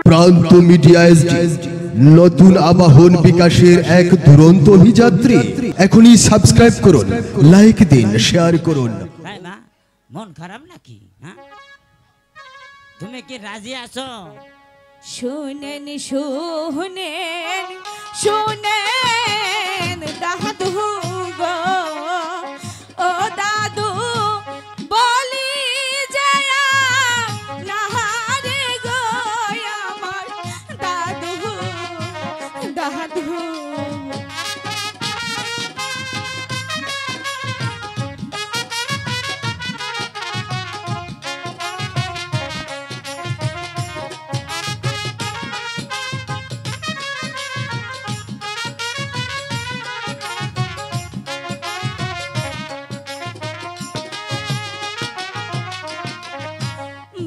প্রান্ত media SD নতুন আবাহন বিকাশের এক দুরন্ত অভিযাত্রী। এখনই সাবস্ক্রাইব করুন, লাইক দিন, শেয়ার করুন। তাই মা, মন খারাপ নাকি? হ্যাঁ, তুমি কি রাজি আছো? শুনেন শুনেন শুনেন দাদু গো, ও দাদু বলি জয়া নাহারে গো আমার দাদু দাদু।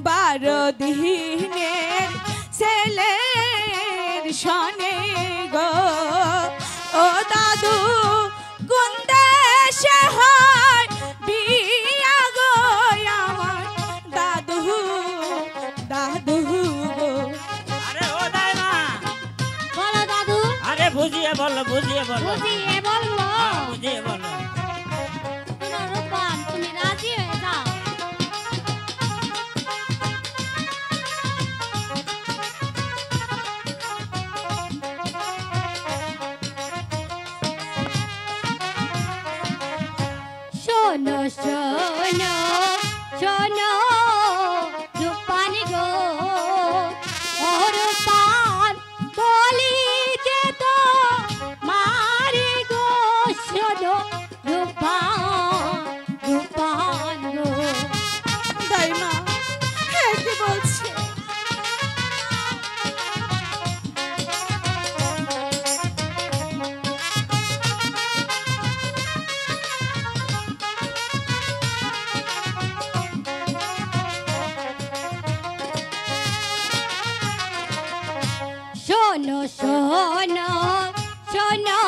বারো দিনের ছেলের সনে গো, ও দাদু কোন দেশে হয় বিয়া গো আমার দাদু দাদু গো। আরে ও দাইমা, বলো দাদু। আরে বুঝিয়ে বলো, বুঝিয়ে বলো, বুঝিয়ে বললো। বুঝিয়ে বলো। শোনো রূপবান, তুমি রাজি হয়ে যাও। শোনো শোনো শোনো রূপবান গো, ও রূপবান বলি যে তো মারি গো, শোনো রূপবান রূপবান গো। দাইমা হ্যাঁ কি বলছে? শোনো শোনো শোনো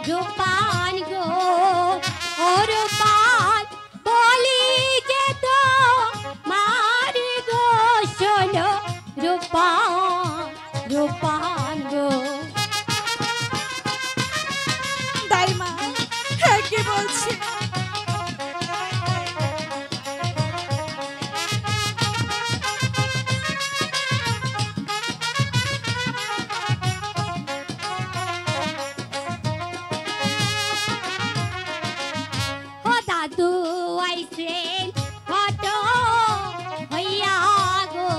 রূপবান গো, ও রূপবান বলি যে তো মারি গো, শোনো রূপবান রূপবান গো। দাইমা হ্যাঁ কি বলছে? ও দাদু আইসেন হটো হইয়া গো,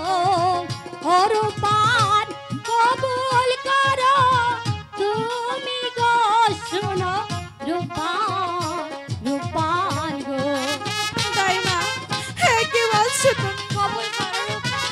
ও রূপবান কবুল করো তুমি গো, শোনো রূপবান রূপবান গো। দাইমা হ্যাঁ কি বলছো তুমি? কবুল করো রূপবান।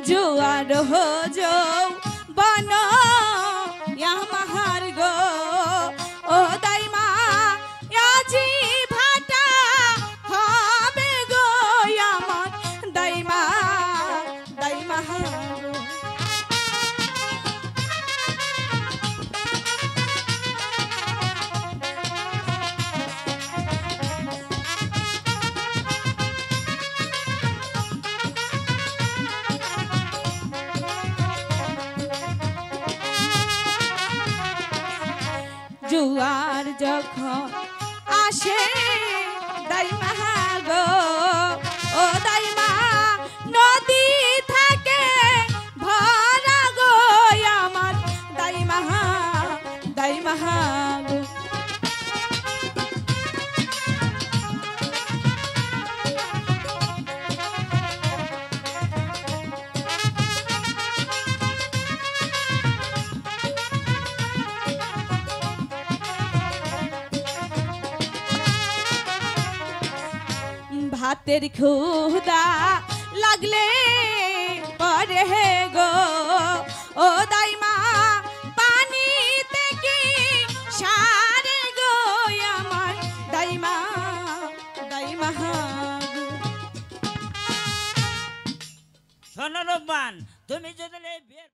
জোয়ার হো যো বন মহার গো, ও দাইমা আজি ভাটা হবে গো আমার দাইমা দাইমা গো। জোয়ার যখন আসে দাইমা গো, ও দাইমা নদী থাকে ভরা গো আমার দাইমা দাইমা গো। ভাতের ক্ষুধা লাগলে পরে গো, ও দাইমা পানিতে কি সারে গো আমার দাইমা দাইমা গো। শোনো রূপবান, তুমি যদি এই বিয়ের